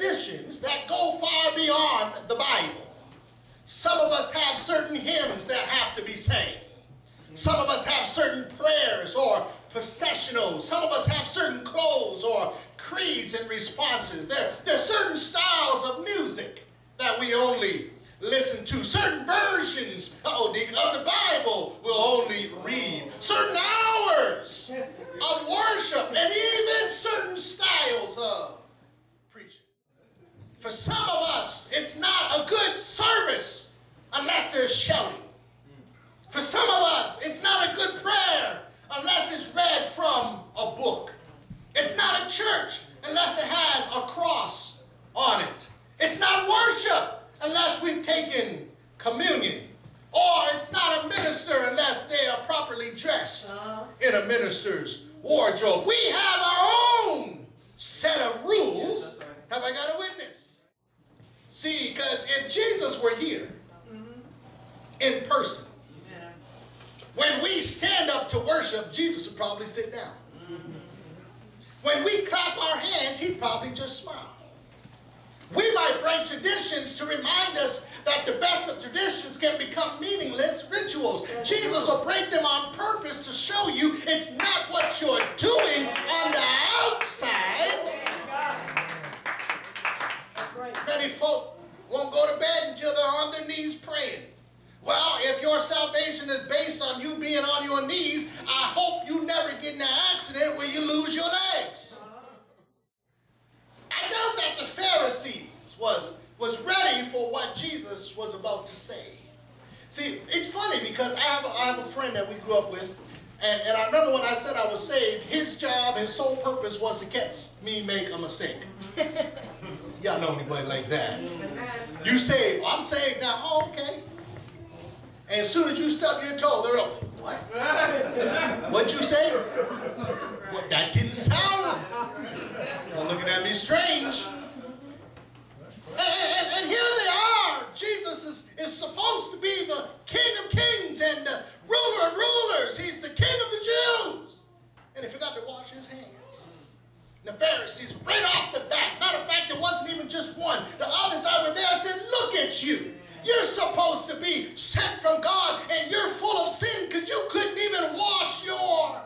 traditions that go far beyond the Bible. Some of us have certain hymns that have to be sang. Some of us have certain prayers or processionals. Some of us have certain clothes or creeds and responses. There are certain styles of music that we only listen to. Certain versions of the Bible we'll only read. Certain hours of worship and even certain styles of preaching. For some of us, it's not a good service unless there's shouting. For some of us, it's not a good prayer unless it's read from a book. It's not a church unless it has a cross on it. It's not worship unless we've taken communion. Or it's not a minister unless they are properly dressed in a minister's wardrobe. We have our own set of rules. Have I got a witness? See, because if Jesus were here in person, when we stand up to worship, Jesus would probably sit down. When we clap our hands, he'd probably just smile. We might break traditions to remind us that the best of traditions can become meaningless rituals. Jesus will break them on purpose to show you it's not what you're doing on the outside. Many folk won't go to bed until they're on their knees praying. Well, if your salvation is based on you being on your knees, I hope you never get in an accident where you lose your legs. I doubt that the Pharisees was ready for what Jesus was about to say. See, it's funny because I have a friend that we grew up with, and I remember when I said I was saved, his job, his sole purpose was to catch me make a mistake. Y'all know anybody like that? You saved, I'm saved now, oh, okay. And as soon as you stub your toe, they're like, what? What'd you say? Well, that didn't sound. Y'all looking at me strange. And here they are. Jesus is supposed to be the King of Kings and the ruler of rulers. He's the King of the Jews. And he forgot to wash his hands. The Pharisees, right off the bat, matter of fact, there wasn't even just one. The others that were there said, look at you. You're supposed to be sent from God, and you're full of sin because you couldn't even wash your.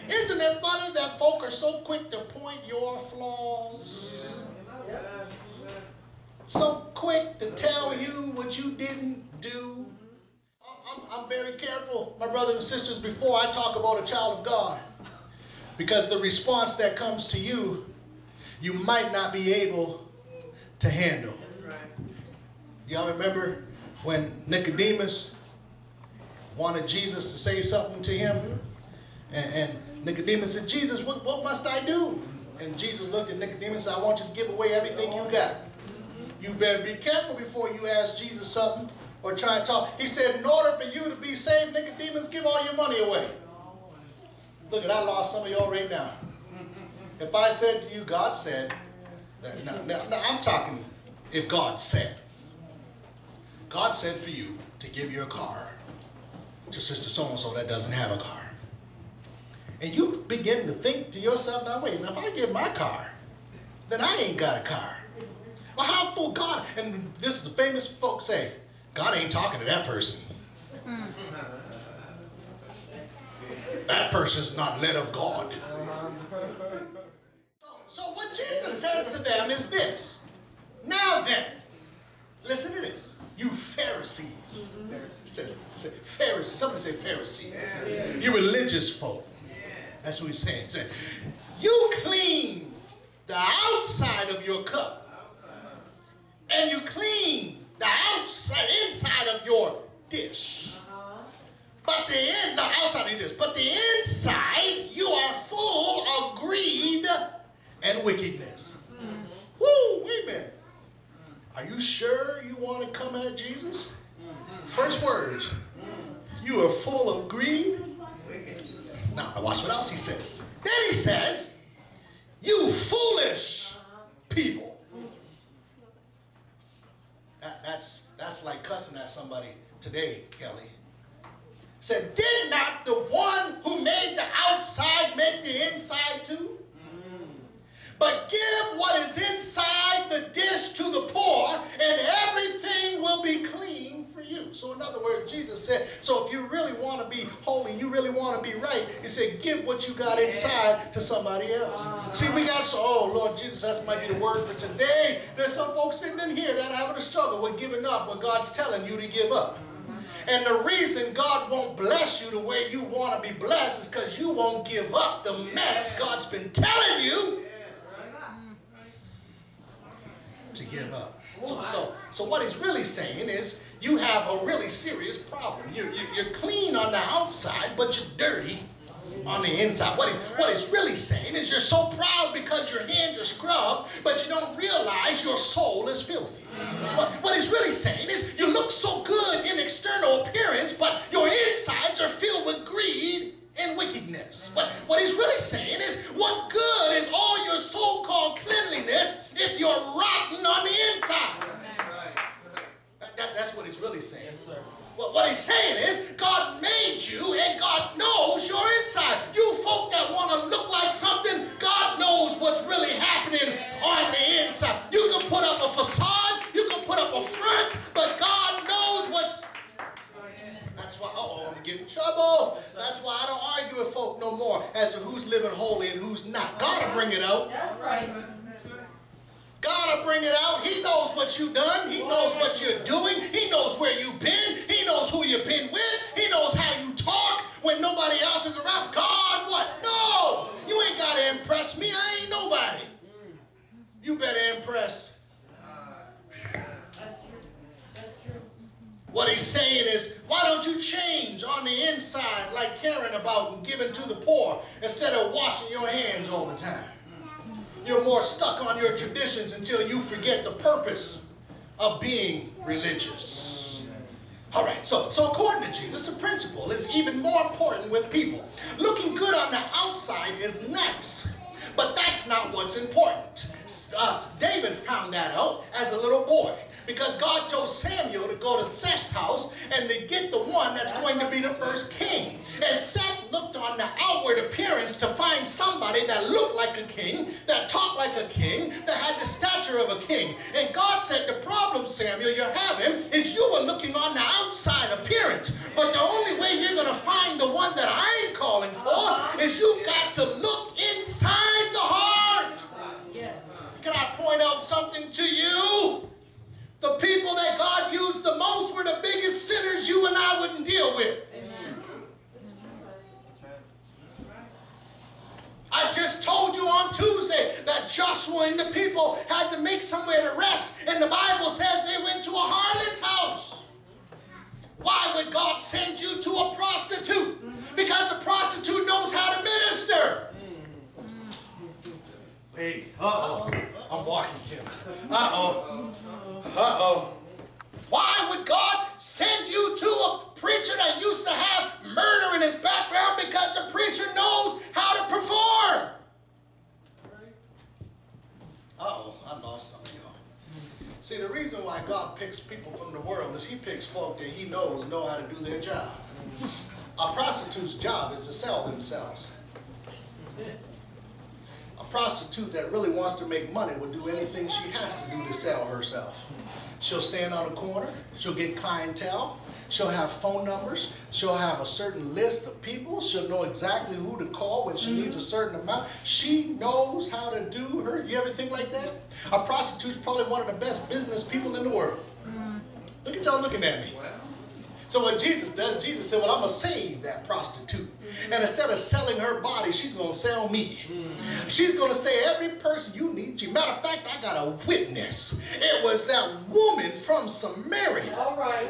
Isn't it funny that folk are so quick to point your flaws? So quick to tell you what you didn't do. I'm very careful, my brothers and sisters, before I talk about a child of God. Because the response that comes to you, you might not be able to handle. Y'all remember when Nicodemus wanted Jesus to say something to him? And Nicodemus said, Jesus, what must I do? And Jesus looked at Nicodemus and said, I want you to give away everything you got. You better be careful before you ask Jesus something or try and talk. He said, in order for you to be saved, Nicodemus, give all your money away. Look at, I lost some of y'all right now. If I said to you, God said, that, now I'm talking if God said. God said for you to give your car to Sister So-and-so that doesn't have a car. And you begin to think to yourself, now wait, now if I give my car, then I ain't got a car. Well, how full God, and this is the famous folks say, God ain't talking to that person. That person's not led of God. So what Jesus says to them is this. Now then, listen to this. You Pharisees. It says Pharisees. Somebody say Pharisees. You religious folk. That's what he's saying. He said, you clean the outside of your cup. And you clean the inside of your dish. But outside of your dish. But the inside, you are full of greed and wickedness. Woo, wait a minute. Are you sure you want to come at Jesus? First words. You are full of greed. Now, watch what else he says. Then he says, you foolish people. That's like cussing at somebody today, Kelly. Said, did not the one who made the outside make the inside too? But give what is inside the dish other words, Jesus said, so if you really want to be holy, you really want to be right, he said, give what you got inside to somebody else. See, we got, so, oh, Lord Jesus, that might be the word for today. There's some folks sitting in here that are having a struggle with giving up what God's telling you to give up. And the reason God won't bless you the way you want to be blessed is because you won't give up the mess God's been telling you to give up. So what he's really saying is you have a really serious problem. You're clean on the outside, but you're dirty on the inside. What he's really saying is you're so proud because your hands are scrubbed, but you don't realize your soul is filthy. What he's really saying is you look so good in external appearance, but your insides are filled with greed and wickedness. What he's really saying is what good is all your so-called cleanliness if you're rotten on the inside? That's what he's really saying. Yes, sir. What he's saying is God made you and God knows your inside. You folk that want to look like something, God knows what's really happening on the inside. You can put up a facade, you can put up a front, but God knows what's... That's why, I'm going to get in trouble. That's why I don't argue with folk no more as to who's living holy and who's not. God will bring it out. That's right. God will bring it out. He knows what you've done. He knows what you're doing. He knows where you've been. He knows who you've been with. He knows how you talk when nobody else is around. God what? No. You ain't got to impress me. I ain't nobody. You better impress. That's true. That's true. What he's saying is, why don't you change on the inside like caring about and giving to the poor instead of washing your hands all the time? You're more stuck on your traditions until you forget the purpose of being religious. All right, so according to Jesus, the principle is even more important with people. Looking good on the outside is nice, but that's not what's important. David found that out as a little boy because God told Samuel to go to Seth's house and to get the one that's going to be the first king. And Seth looked on the outward appearance to find somebody that looked like a king, that talked like a king, that had the stature of a king. And God said, the problem, Samuel, you're having is you were looking on the outside appearance. But the only way you're going to find the one that I'm calling for is you've got to look inside the heart. Can I point out something to you? The people that God used the most were the biggest sinners you and I wouldn't deal with. I just told you on Tuesday that Joshua and the people had to make somewhere to rest, and the Bible says they went to a harlot's house. Why would God send you to a prostitute? Because the prostitute knows how to minister. Hey, I'm walking, Kim. Why would God send you to a preacher that used to have murder in his background? Because the preacher knows how to perform. I lost some of y'all. See, the reason why God picks people from the world is he picks folk that he knows know how to do their job. A prostitute's job is to sell themselves. A prostitute that really wants to make money will do anything she has to do to sell herself. She'll stand on a corner. She'll get clientele. She'll have phone numbers. She'll have a certain list of people. She'll know exactly who to call when she needs a certain amount. She knows how to do her. You ever think like that? A prostitute's probably one of the best business people in the world. Look at y'all looking at me. So what Jesus does, Jesus said, well, I'm going to save that prostitute. And instead of selling her body, she's going to sell me. She's going to say, every person you need. Matter of fact, I got a witness. It was that woman from Samaria.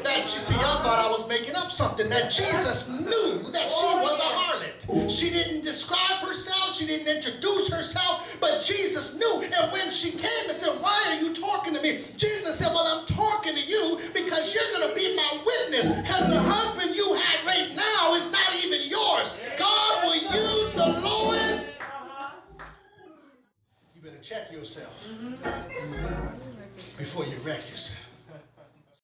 That, you see, y'all thought I was making up something. That Jesus knew that she was a harlot. She didn't describe herself. She didn't introduce herself. But Jesus knew. And when she came and said, why are you talking to me? Jesus said, well, I'm talking to you because you're going to be my witness. Because the husband you have right now is not even yours. God will use the lowest. You better check yourself before you wreck yourself.